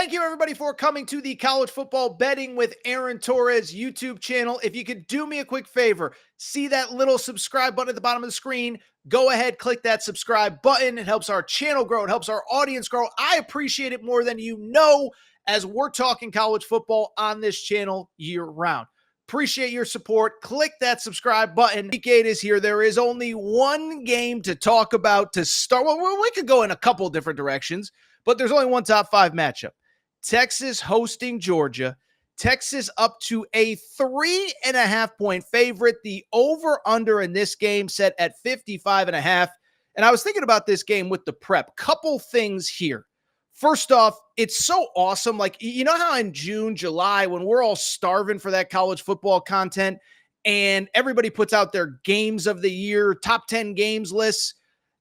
Thank you, everybody, for coming to the College Football Betting with Aaron Torres YouTube channel. If you could do me a quick favor, see that little subscribe button at the bottom of the screen. Go ahead, click that subscribe button. It helps our channel grow. It helps our audience grow. I appreciate it more than you know as we're talking college football on this channel year-round. Appreciate your support. Click that subscribe button. Week 8 is here. There is only one game to talk about to start. Well, we could go in a couple different directions, but there's only one top 5 matchup. Texas hosting Georgia. Texas up to a 3.5-point favorite. The over-under in this game set at 55.5. And I was thinking about this game with the prep. Couple things here. First off, it's so awesome. Like, you know how in June, July, when we're all starving for that college football content and everybody puts out their games of the year, top 10 games lists?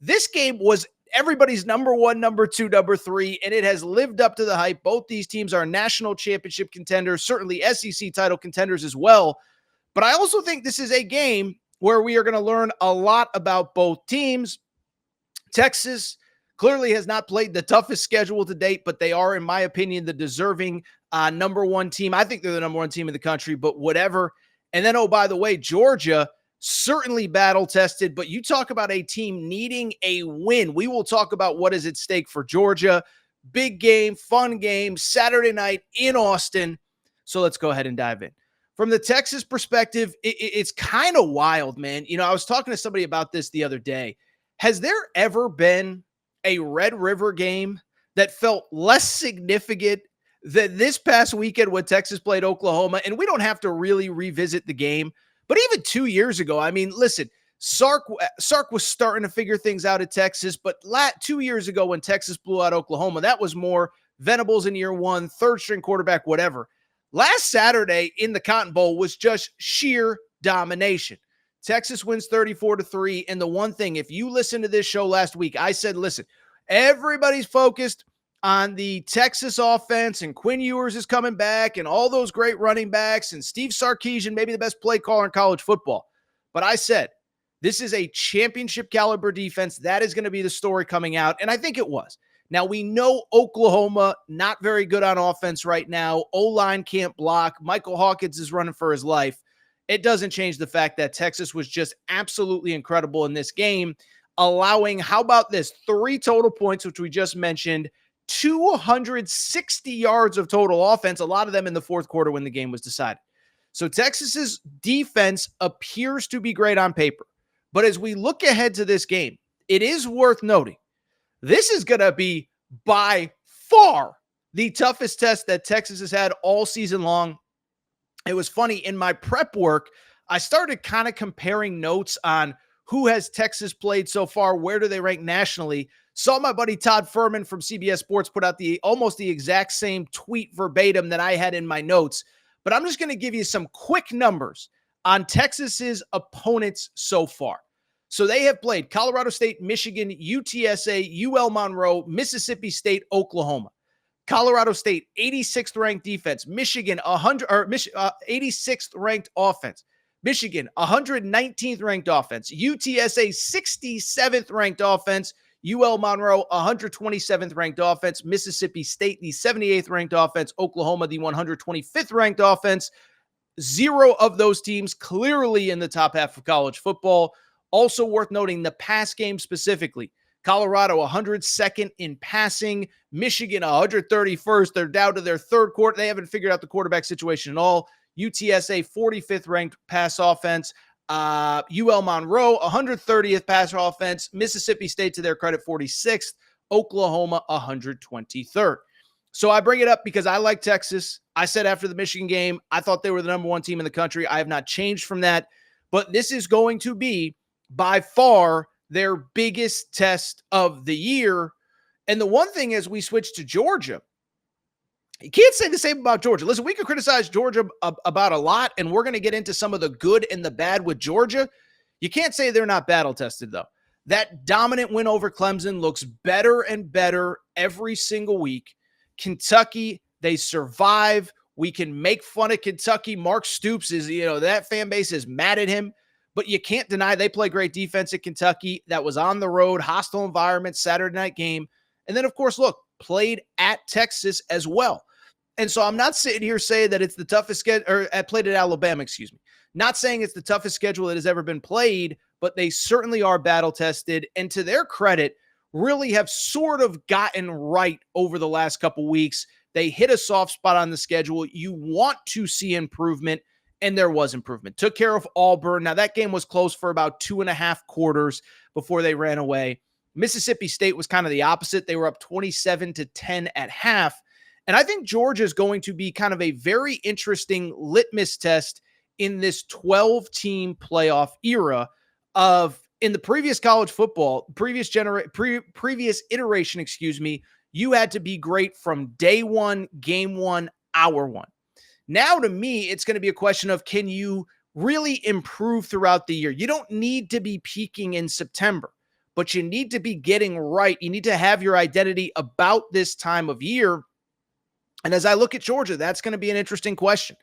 This game was everybody's number 1, number 2, number 3, and it has lived up to the hype. Both these teams are national championship contenders, certainly SEC title contenders as well. But I also think this is a game where we are going to learn a lot about both teams. Texas clearly has not played the toughest schedule to date, but they are, in my opinion, the deserving number 1 team. I think they're the number 1 team in the country, but whatever. And then, oh, by the way, Georgia, certainly battle-tested, but you talk about a team needing a win. We will talk about what is at stake for Georgia. Big game, fun game, Saturday night in Austin. So let's go ahead and dive in. From the Texas perspective, it's kind of wild, man. You know, I was talking to somebody about this the other day. Has there ever been a Red River game that felt less significant than this past weekend when Texas played Oklahoma? And we don't have to really revisit the game. But even 2 years ago, I mean, listen, Sark was starting to figure things out at Texas, but 2 years ago when Texas blew out Oklahoma, that was more Venables in year 1, third-string quarterback, whatever. Last Saturday in the Cotton Bowl was just sheer domination. Texas wins 34-3, and the one thing, if you listen to this show last week, I said, listen, everybody's focused on the Texas offense, and Quinn Ewers is coming back, and all those great running backs, and Steve Sarkisian, maybe the best play caller in college football. But I said, this is a championship caliber defense. That is going to be the story coming out, and I think it was. Now, we know Oklahoma, not very good on offense right now. O-line can't block. Michael Hawkins is running for his life. It doesn't change the fact that Texas was just absolutely incredible in this game, allowing, how about this, 3 total points, which we just mentioned, 260 yards of total offense, a lot of them in the fourth quarter when the game was decided. So Texas's defense appears to be great on paper. But as we look ahead to this game, it is worth noting, this is going to be by far the toughest test that Texas has had all season long. It was funny, in my prep work, I started kind of comparing notes on who has Texas played so far, where do they rank nationally. Saw my buddy Todd Furman from CBS Sports put out almost the exact same tweet verbatim that I had in my notes. But I'm just going to give you some quick numbers on Texas's opponents so far. So they have played Colorado State, Michigan, UTSA, UL Monroe, Mississippi State, Oklahoma. Colorado State, 86th ranked defense. Michigan, 86th ranked offense. Michigan, 119th ranked offense. UTSA, 67th ranked offense. UL Monroe, 127th ranked offense. Mississippi State, the 78th ranked offense. Oklahoma, the 125th ranked offense. 0 of those teams clearly in the top half of college football. Also worth noting the pass game specifically. Colorado, 102nd in passing. Michigan, 131st. They're down to their third quarter. They haven't figured out the quarterback situation at all. UTSA, 45th ranked pass offense. UL Monroe, 130th pass offense. Mississippi State, to their credit, 46th. Oklahoma, 123rd. So I bring it up because I like Texas. I said after the Michigan game, I thought they were the number 1 team in the country. I have not changed from that. But this is going to be, by far, their biggest test of the year. And the one thing as we switch to Georgia, you can't say the same about Georgia. Listen, we can criticize Georgia about a lot, and we're going to get into some of the good and the bad with Georgia. You can't say they're not battle-tested, though. That dominant win over Clemson looks better and better every single week. Kentucky, they survive. We can make fun of Kentucky. Mark Stoops is, that fan base is mad at him. But you can't deny they play great defense at Kentucky. That was on the road, hostile environment, Saturday night game. And then, of course, look, played at Texas as well. And so I'm not sitting here saying that it's the toughest schedule, or played at Alabama, excuse me. Not saying it's the toughest schedule that has ever been played, but they certainly are battle tested. And to their credit, really have sort of gotten right over the last couple weeks. They hit a soft spot on the schedule. You want to see improvement, and there was improvement. Took care of Auburn. Now, that game was close for about 2.5 quarters before they ran away. Mississippi State was kind of the opposite. They were up 27-10 at half. And I think Georgia is going to be kind of a very interesting litmus test in this 12-team playoff era of, in the previous college football, previous iteration, you had to be great from day one, game one, hour one. Now, to me, it's going to be a question of, can you really improve throughout the year? You don't need to be peaking in September, but you need to be getting right. You need to have your identity about this time of year. And as I look at Georgia, that's going to be an interesting question,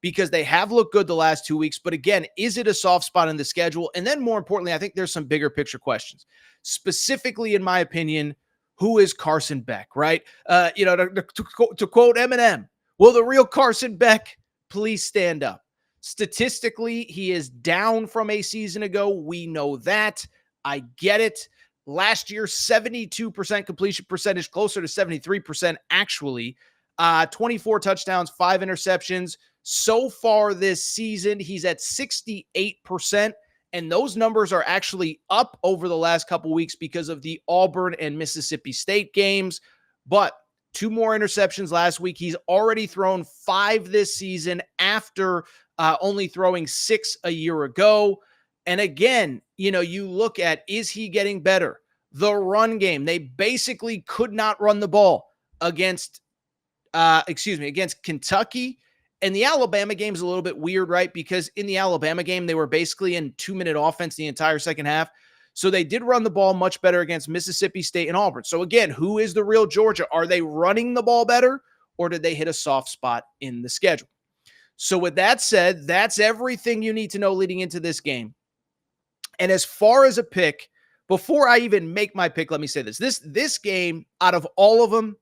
because they have looked good the last 2 weeks. But again, is it a soft spot in the schedule? And then more importantly, I think there's some bigger picture questions. Specifically, in my opinion, who is Carson Beck, right? To quote Eminem, will the real Carson Beck please stand up? Statistically, he is down from a season ago. We know that. I get it. Last year, 72% completion percentage, closer to 73% actually. 24 touchdowns, 5 interceptions. So far this season, he's at 68%. And those numbers are actually up over the last couple weeks because of the Auburn and Mississippi State games. But 2 more interceptions last week. He's already thrown 5 this season after only throwing 6 a year ago. And again, you look at, is he getting better? The run game. They basically could not run the ball against Kentucky. And the Alabama game is a little bit weird, right? Because in the Alabama game, they were basically in 2-minute offense the entire second half. So they did run the ball much better against Mississippi State and Auburn. So again, who is the real Georgia? Are they running the ball better, or did they hit a soft spot in the schedule? So with that said, that's everything you need to know leading into this game. And as far as a pick, before I even make my pick, let me say this. This game, out of all of them,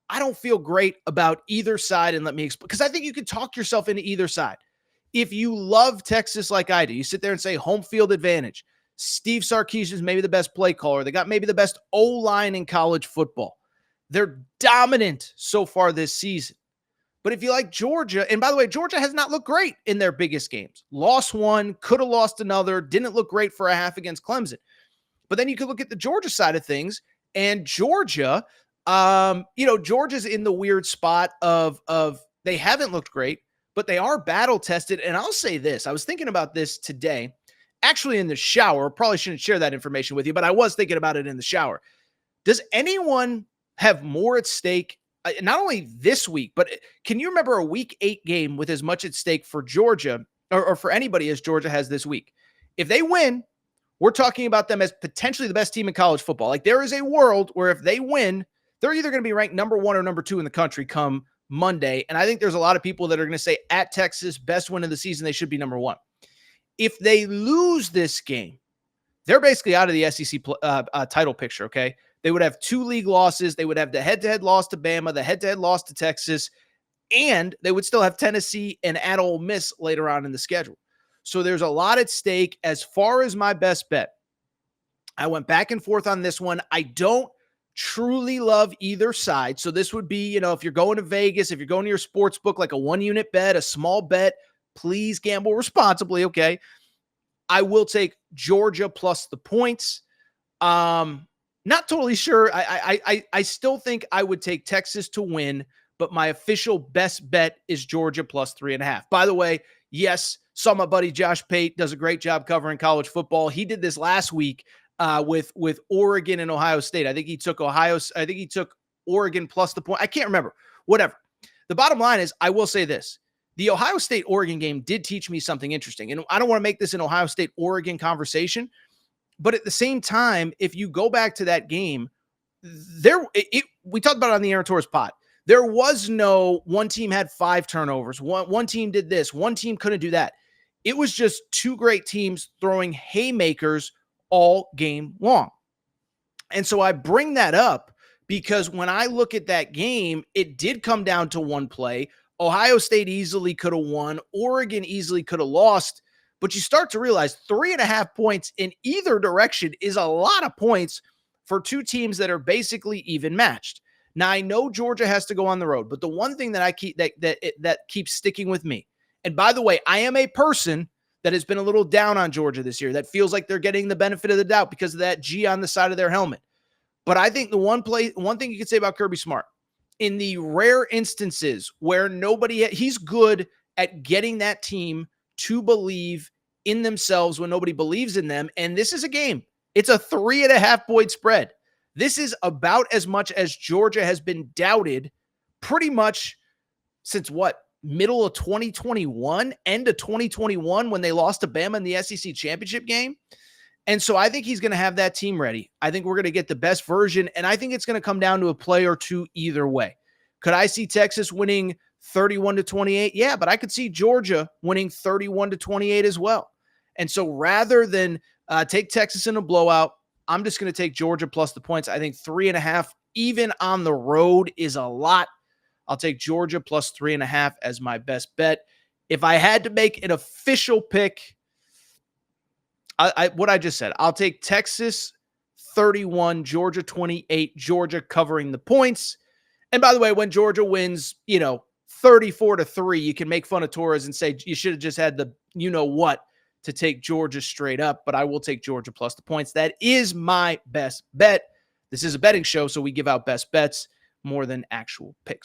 I don't feel great about either side, and let me explain, because I think you can talk yourself into either side. If you love Texas like I do, you sit there and say home field advantage. Steve Sarkisian is maybe the best play caller. They got maybe the best O-line in college football. They're dominant so far this season. But if you like Georgia, and by the way, Georgia has not looked great in their biggest games. Lost one, could have lost another, didn't look great for a half against Clemson. But then you could look at the Georgia side of things, and Georgia, Georgia's in the weird spot of they haven't looked great, but they are battle tested. And I'll say this, I was thinking about this today, actually in the shower. Probably shouldn't share that information with you, but I was thinking about it in the shower. Does anyone have more at stake, not only this week, but can you remember a week 8 game with as much at stake for Georgia or for anybody as Georgia has this week? If they win, we're talking about them as potentially the best team in college football. Like, there is a world where if they win, they're either going to be ranked number 1 or number 2 in the country come Monday. And I think there's a lot of people that are going to say at Texas, best win of the season, they should be number 1. If they lose this game, they're basically out of the SEC title picture, okay? They would have 2 league losses. They would have the head-to-head loss to Bama, the head-to-head loss to Texas, and they would still have Tennessee and at Ole Miss later on in the schedule. So there's a lot at stake. As far as my best bet, I went back and forth on this one. I don't truly love either side. So this would be, if you're going to Vegas, if you're going to your sports book, like a 1-unit bet, a small bet, please gamble responsibly, okay? I will take Georgia plus the points. Not totally sure. I still think I would take Texas to win, but my official best bet is Georgia plus 3.5. By the way, yes, saw my buddy Josh Pate does a great job covering college football. He did this last week with Oregon and Ohio State. I think he took Oregon plus the point. I can't remember. Whatever. The bottom line is, I will say this. The Ohio State-Oregon game did teach me something interesting. And I don't want to make this an Ohio State-Oregon conversation, but at the same time, if you go back to that game, we talked about it on the Aaron Torres pod. There was no one team had 5 turnovers. One team did this. One team couldn't do that. It was just 2 great teams throwing haymakers all game long. And so I bring that up because when I look at that game, it did come down to one play. Ohio State easily could have won. Oregon easily could have lost. But you start to realize 3.5 points in either direction is a lot of points for two teams that are basically even matched. Now, I know Georgia has to go on the road, but the one thing that I keep that keeps sticking with me, and by the way, I am a person that has been a little down on Georgia this year, that feels like they're getting the benefit of the doubt because of that G on the side of their helmet. But I think the one thing you could say about Kirby Smart, in the rare instances where he's good at getting that team to believe in themselves when nobody believes in them. And this is a game. It's a 3.5 point spread. This is about as much as Georgia has been doubted pretty much since middle of 2021, end of 2021, when they lost to Bama in the SEC championship game. And so I think he's going to have that team ready. I think we're going to get the best version, and I think it's going to come down to a play or two either way. Could I see Texas winning 31-28? Yeah, but I could see Georgia winning 31-28 as well. And so rather than take Texas in a blowout, I'm just going to take Georgia plus the points. I think 3.5, even on the road, is a lot. I'll take Georgia plus 3.5 as my best bet. If I had to make an official pick, what I just said, I'll take Texas 31, Georgia 28, Georgia covering the points. And by the way, when Georgia wins, 34-3, you can make fun of Torres and say you should have just had the what to take Georgia straight up, but I will take Georgia plus the points. That is my best bet. This is a betting show, so we give out best bets more than actual picks.